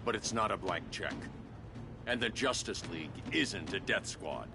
but it's not a blank check. And the Justice League isn't a death squad.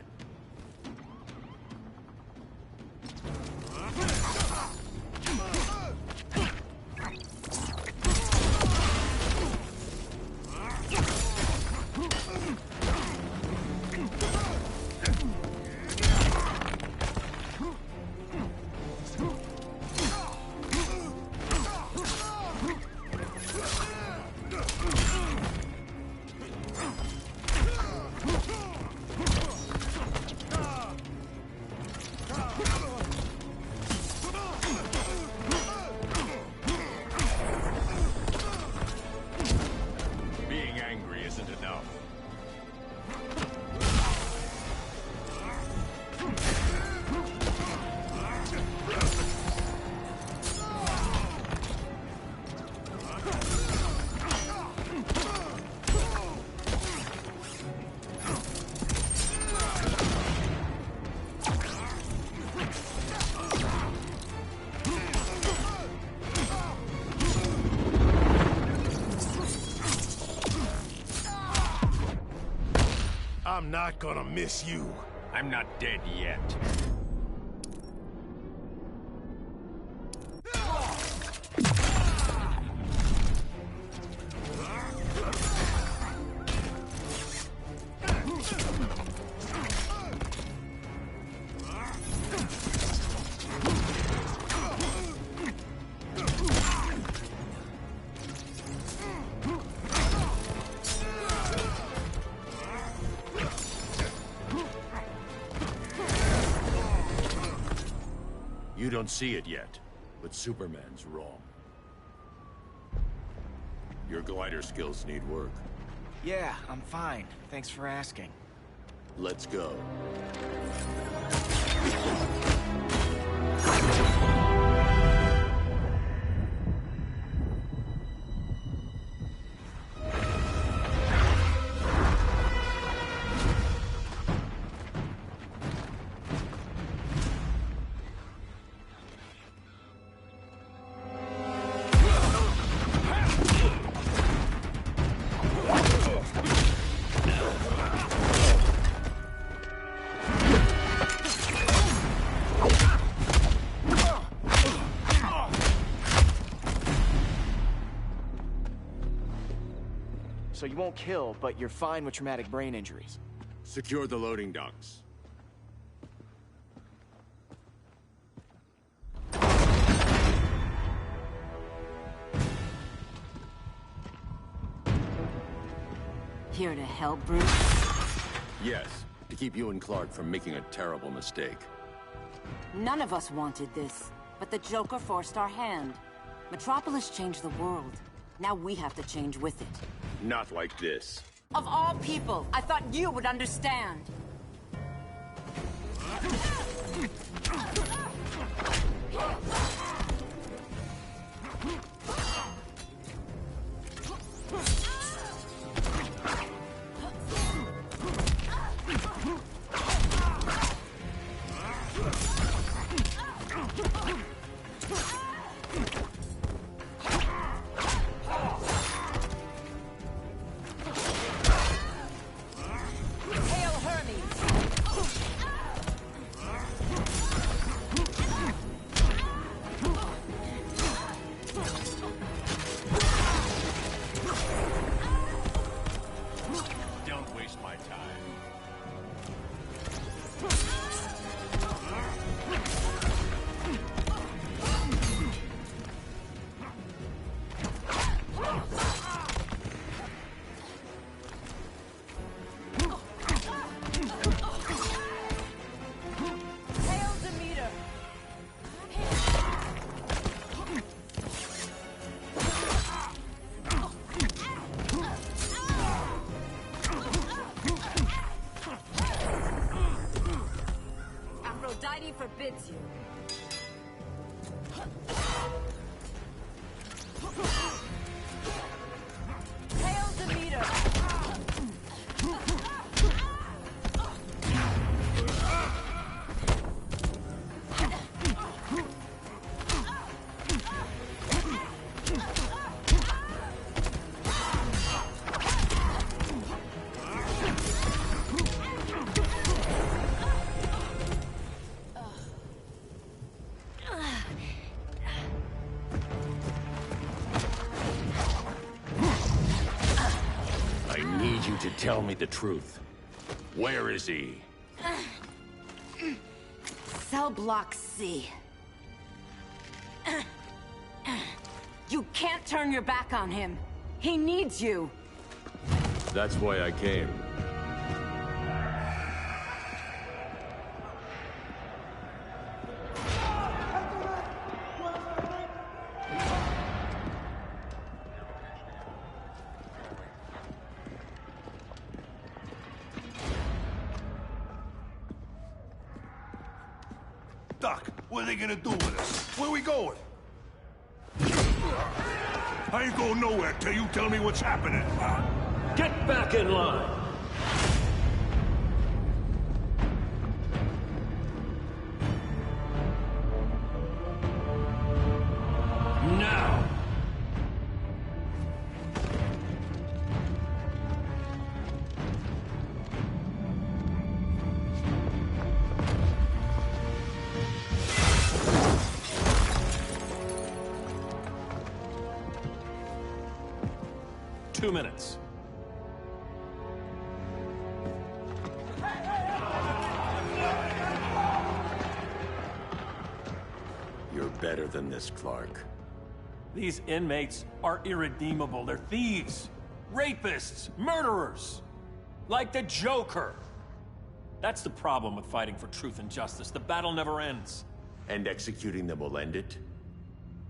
I'm not gonna miss you. I'm not dead yet. You don't see it yet, but Superman's wrong. Your glider skills need work. Yeah, I'm fine. Thanks for asking. Let's go. So you won't kill, but you're fine with traumatic brain injuries. Secure the loading docks. Here to help, Bruce? Yes, to keep you and Clark from making a terrible mistake. None of us wanted this, but the Joker forced our hand. Metropolis changed the world. Now we have to change with it. Not like this. Of all people, I thought you would understand. Aphrodite forbids you. Hail Demeter! Tell me the truth. Where is he? Cell block C. You can't turn your back on him. He needs you. That's why I came. Doc, what are they gonna do with us? Where we going? I ain't going nowhere till you tell me what's happening. Get back in line! Now! Two minutes. You're better than this, Clark. These inmates are irredeemable. They're thieves, rapists, murderers. Like the Joker. That's the problem with fighting for truth and justice. The battle never ends. And executing them will end it?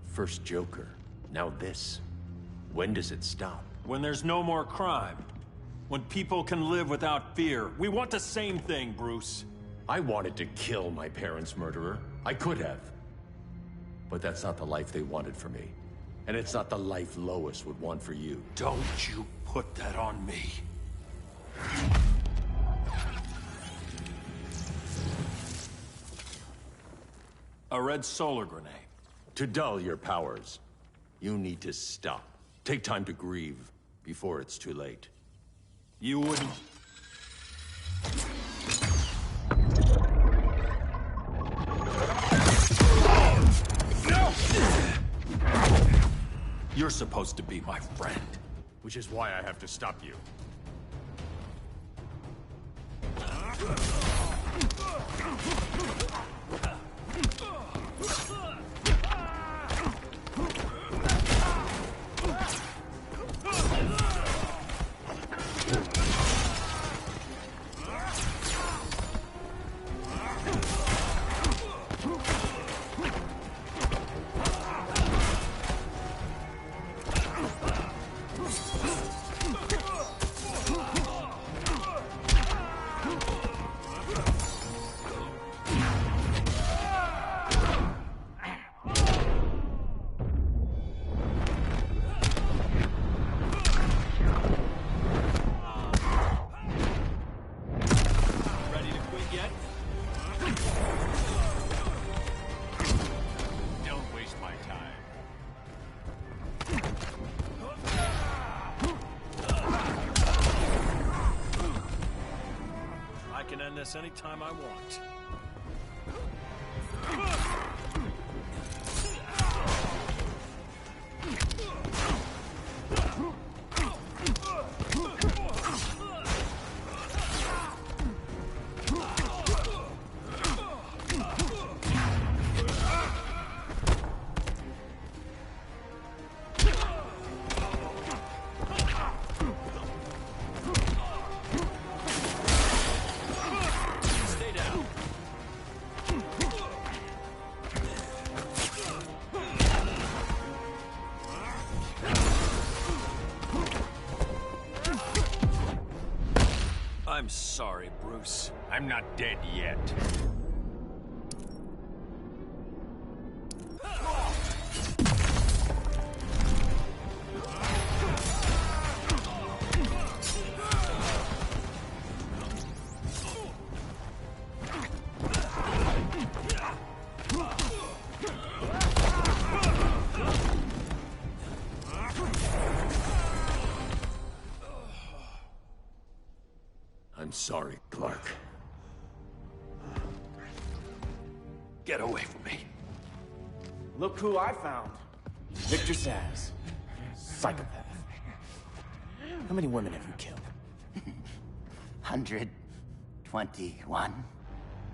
First Joker, now this. When does it stop? When there's no more crime. When people can live without fear. We want the same thing, Bruce. I wanted to kill my parents' murderer. I could have. But that's not the life they wanted for me. And it's not the life Lois would want for you. Don't you put that on me. A red solar grenade. To dull your powers, you need to stop. Take time to grieve before it's too late. You wouldn't... You're supposed to be my friend. Which is why I have to stop you. This anytime I want. I'm sorry, Bruce. I'm not dead yet. I'm sorry, Clark. Get away from me. Look who I found. Victor Zsasz. Psychopath. How many women have you killed? 121.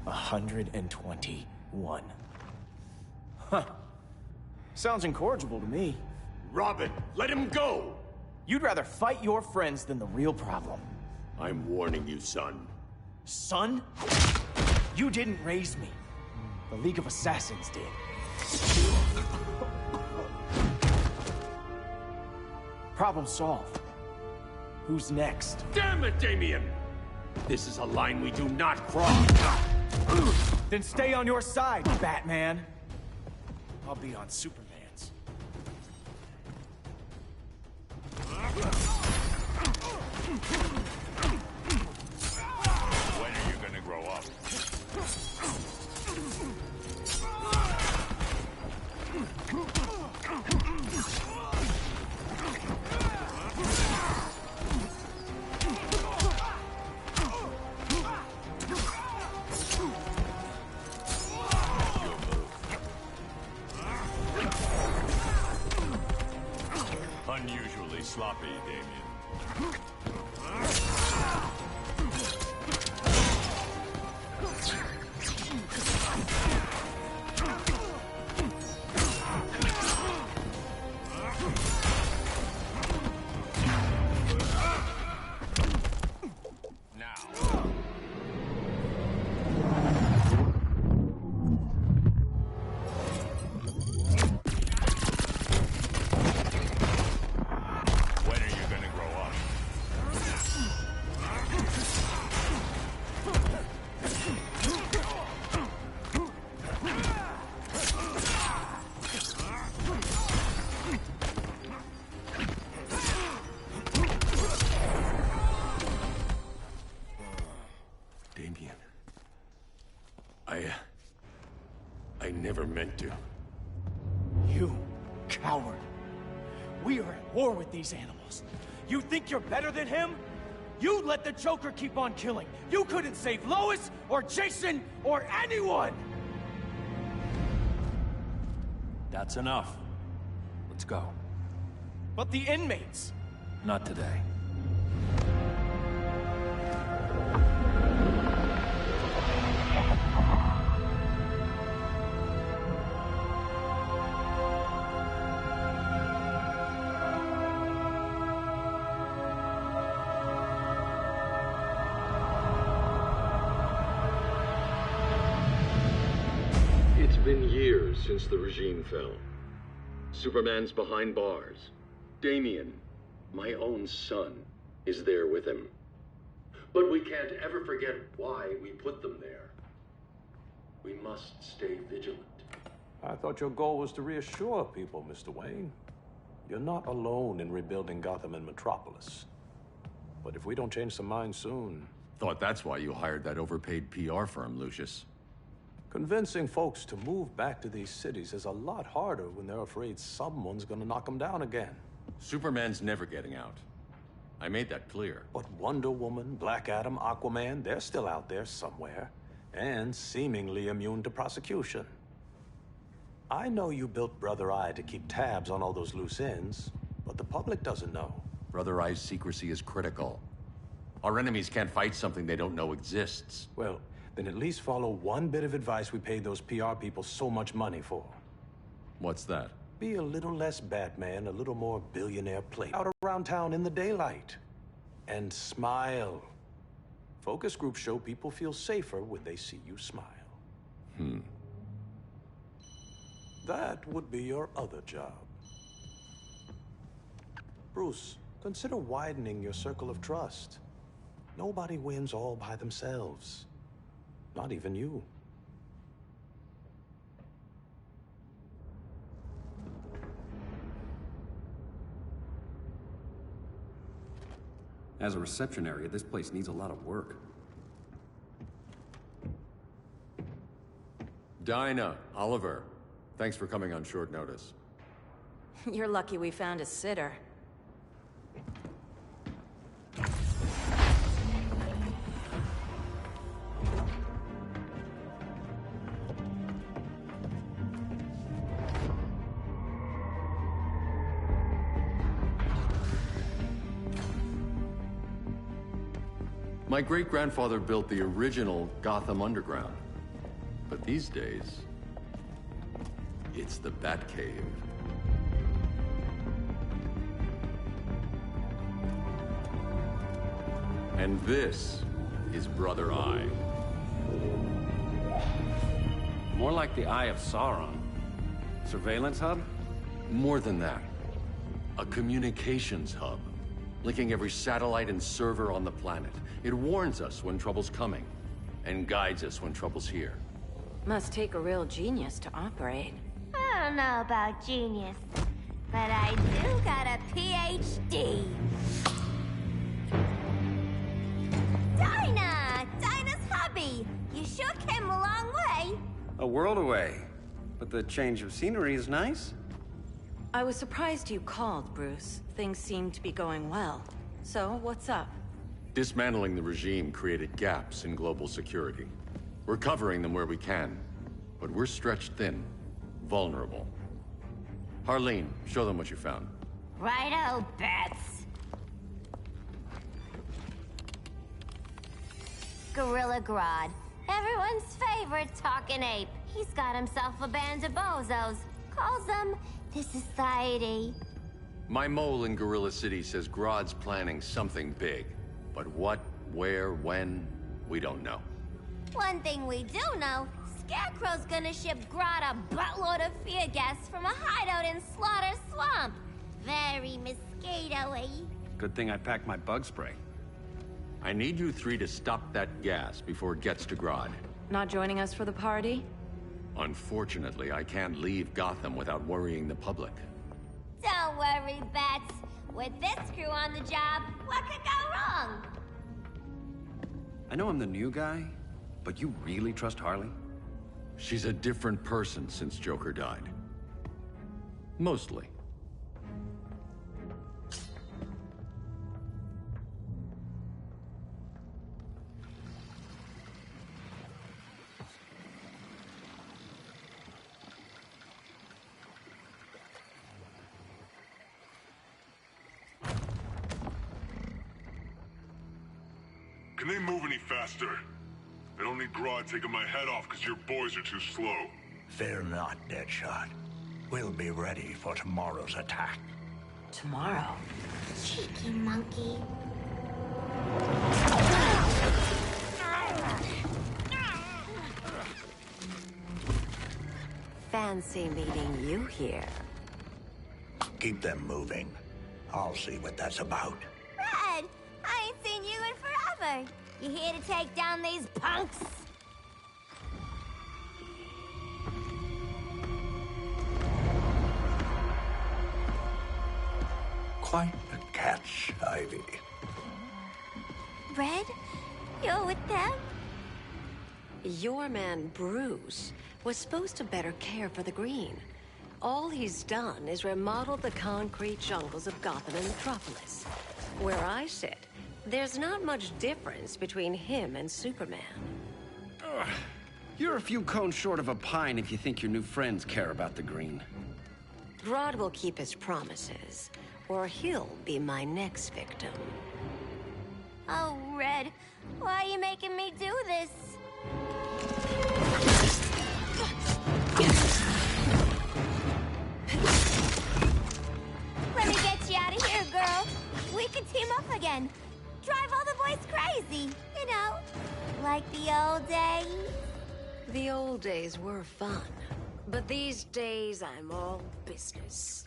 121. Huh. Sounds incorrigible to me. Robin, let him go! You'd rather fight your friends than the real problem. I'm warning you, son. Son? You didn't raise me. The League of Assassins did. Problem solved. Who's next? Damn it, Damien! This is a line we do not cross. Then stay on your side, Batman. I'll be on Superman's. When are you gonna grow up? Unusually sloppy, Damien. When are you gonna grow up? Damien. I never meant to. You coward. We are at war with these animals. You think you're better than him? You let the Joker keep on killing. You couldn't save Lois, or Jason, or anyone! That's enough. Let's go. But the inmates. Not today. It's been years since the regime fell. Superman's behind bars. Damien, my own son, is there with him. But we can't ever forget why we put them there. We must stay vigilant. I thought your goal was to reassure people, Mr. Wayne. You're not alone in rebuilding Gotham and Metropolis. But if we don't change some minds soon... Thought that's why you hired that overpaid PR firm, Lucius. Convincing folks to move back to these cities is a lot harder when they're afraid someone's gonna knock them down again. Superman's never getting out. I made that clear. But Wonder Woman, Black Adam, Aquaman, they're still out there somewhere. And seemingly immune to prosecution. I know you built Brother Eye to keep tabs on all those loose ends, but the public doesn't know. Brother Eye's secrecy is critical. Our enemies can't fight something they don't know exists. Well, then at least follow one bit of advice we paid those PR people so much money for. What's that? Be a little less Batman, a little more billionaire plate. Out around town in the daylight. And smile. Focus groups show people feel safer when they see you smile. That would be your other job. Bruce, consider widening your circle of trust. Nobody wins all by themselves. Not even you. As a reception area, this place needs a lot of work. Dinah, Oliver, thanks for coming on short notice. You're lucky we found a sitter. My great-grandfather built the original Gotham Underground. But these days, it's the Batcave. And this is Brother Eye. More like the Eye of Sauron. Surveillance hub? More than that. A communications hub, linking every satellite and server on the planet. It warns us when trouble's coming, and guides us when trouble's here. Must take a real genius to operate. I don't know about genius, but I do got a PhD. Dinah's hubby! You sure came a long way. A world away. But the change of scenery is nice. I was surprised you called, Bruce. Things seem to be going well. So, what's up? Dismantling the regime created gaps in global security. We're covering them where we can, but we're stretched thin, vulnerable. Harleen, show them what you found. Righto, Bats. Gorilla Grodd. Everyone's favorite talking ape. He's got himself a band of bozos. Calls them the Society. My mole in Gorilla City says Grodd's planning something big. But what, where, when, we don't know. One thing we do know, Scarecrow's gonna ship Grodd a buttload of fear gas from a hideout in Slaughter Swamp. Very mosquito-y. Good thing I packed my bug spray. I need you three to stop that gas before it gets to Grodd. Not joining us for the party? Unfortunately, I can't leave Gotham without worrying the public. Don't worry, Bats. With this crew on the job, what could go wrong? I know I'm the new guy, but you really trust Harley? She's a different person since Joker died. Mostly. Can they move any faster? I don't need Grodd taking my head off because your boys are too slow. Fear not, Deadshot. We'll be ready for tomorrow's attack. Tomorrow? Cheeky monkey. Fancy meeting you here. Keep them moving. I'll see what that's about. Red, I ain't seen you in forever. You here to take down these punks? Quite a catch, Ivy. Red, you're with them? Your man, Bruce, was supposed to better care for the Green. All he's done is remodel the concrete jungles of Gotham and Metropolis. Where I sit, there's not much difference between him and Superman. You're a few cones short of a pine if you think your new friends care about the Green. Grodd will keep his promises, or he'll be my next victim. Oh, Red, why are you making me do this? Let me get you out of here, girl. We can team up again. Drive all the boys crazy, you know, like the old days. The old days were fun, but these days I'm all business.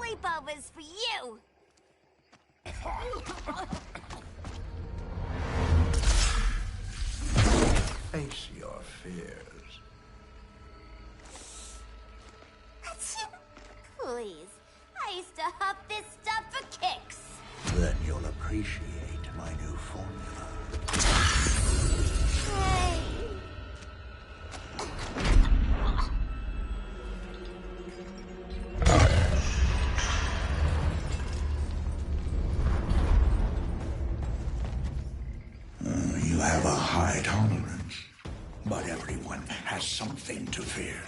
sleepovers for you! Face your fears. Please. I used to huff this stuff for kicks. Then you'll appreciate my new formula. Hey. You have a high tolerance, but everyone has something to fear.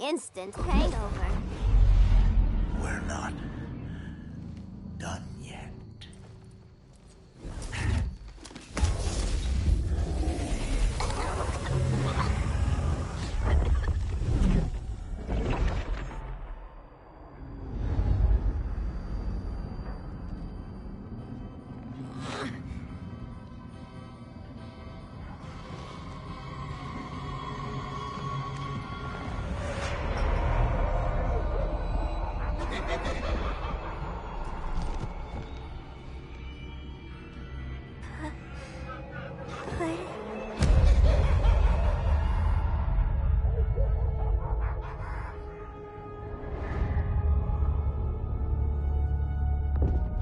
Instant hangover. We're not done yet.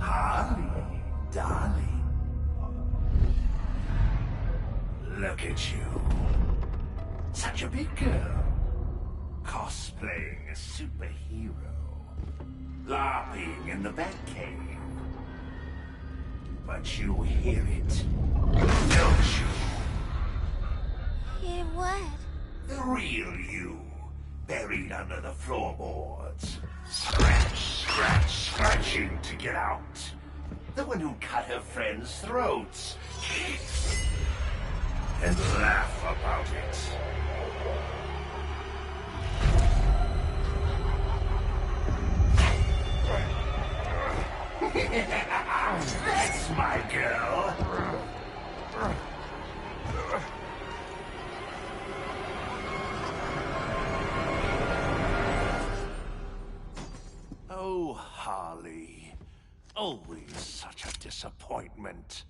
Harley, darling. Look at you. Such a big girl. Cosplaying a superhero. LARPing in the Batcave. But you hear it, don't you? Hear what? The real you, buried under the floorboards. Scratch, scratch, scratching to get out. The one who cut her friends' throats. And laugh about it. That's my girl. Oh, Harley. Always such a disappointment.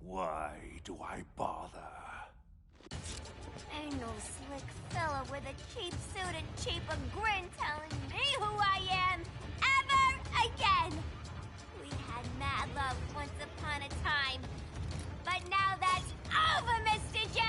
Why do I bother? Ain't no slick fella with a cheap suit and cheaper grin telling me who I am ever again. We had mad love once upon a time, but now that's over, Mr. J!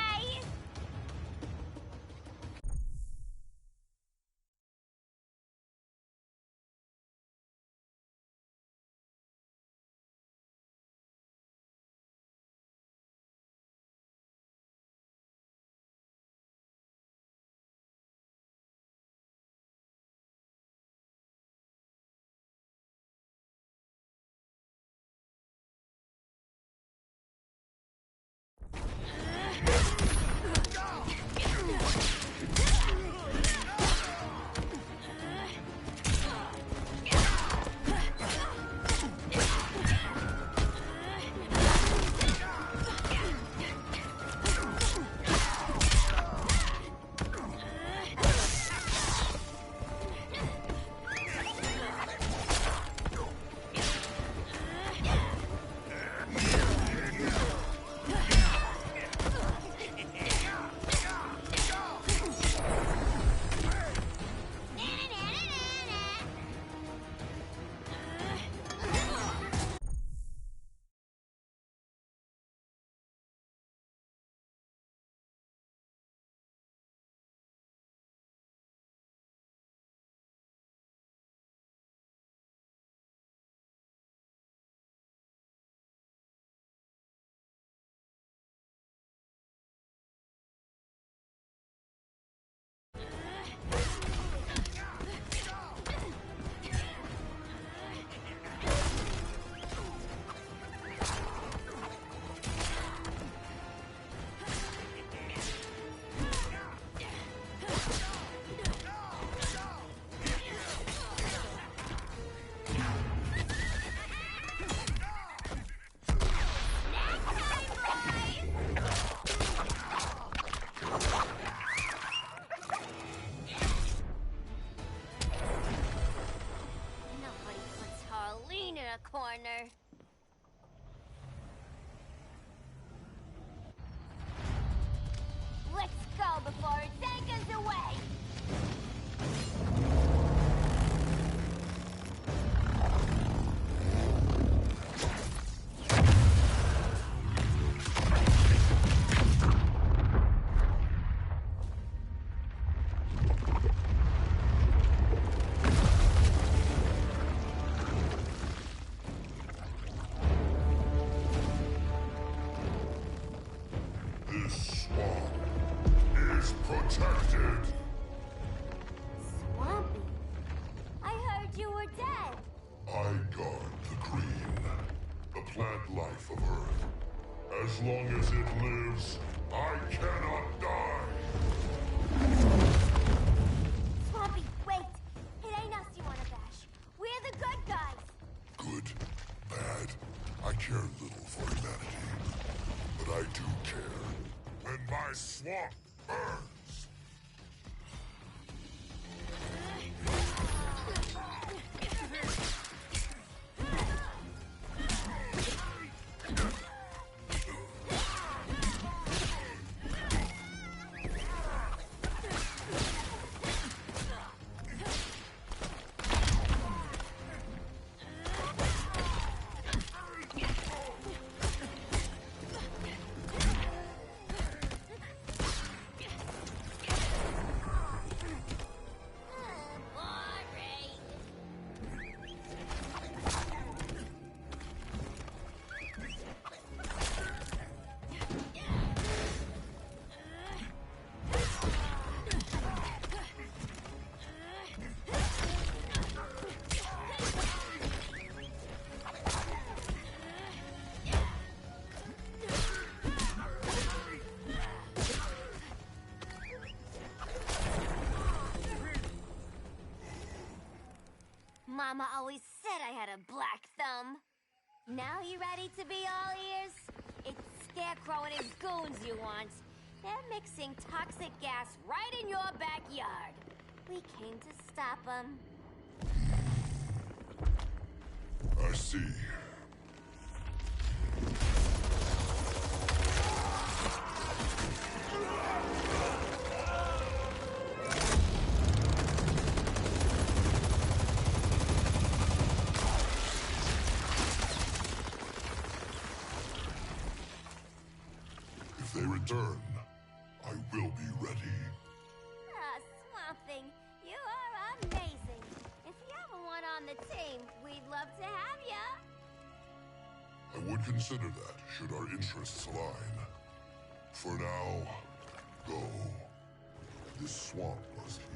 corner. Let's go before it takes us away! This swamp is protected. Swampy? I heard you were dead. I guard the green, the plant life of Earth. As long as it lives, I cannot die. Swampy, wait! It ain't us you wanna bash. We're the good guys. Good, bad, I care little for humanity. But I do care when my swamp burns. Mama always said I had a black thumb. Now you ready to be all ears? It's Scarecrow and his goons you want. They're mixing toxic gas right in your backyard. We came to stop them. I see. If they return, I will be ready. Ah, Swamp Thing, you are amazing. If you ever want on the team, we'd love to have ya. I would consider that, should our interests align. For now, go. This swamp must heal.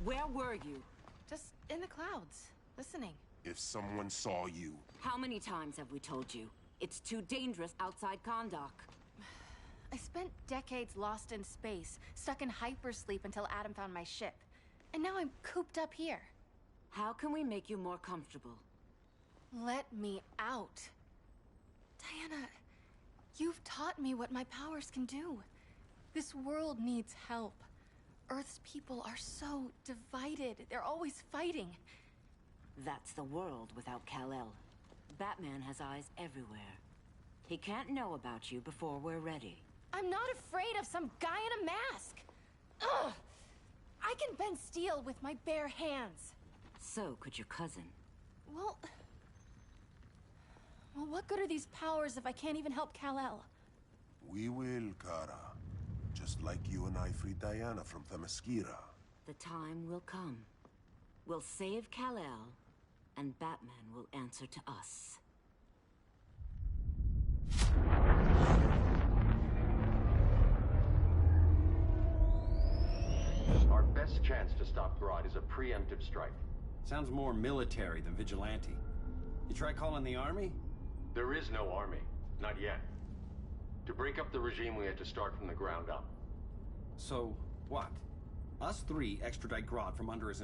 Where were you? Just in the clouds, listening. If someone saw you... How many times have we told you? It's too dangerous outside Kahndaq. I spent decades lost in space, stuck in hypersleep until Adam found my ship. And now I'm cooped up here. How can we make you more comfortable? Let me out. Diana, you've taught me what my powers can do. This world needs help. Earth's people are so divided. They're always fighting. That's the world without Kal-El. Batman has eyes everywhere. He can't know about you before we're ready. I'm not afraid of some guy in a mask. Ugh! I can bend steel with my bare hands. So could your cousin. Well, what good are these powers if I can't even help Kal-El? We will, Kara. Just like you and I freed Diana from Themyscira. The time will come. We'll save Kal-El, and Batman will answer to us. best chance to stop Grodd is a preemptive strike. Sounds more military than vigilante. You try calling the army? There is no army. Not yet. To break up the regime, we had to start from the ground up. So, what? Us three extradite Grodd from under his...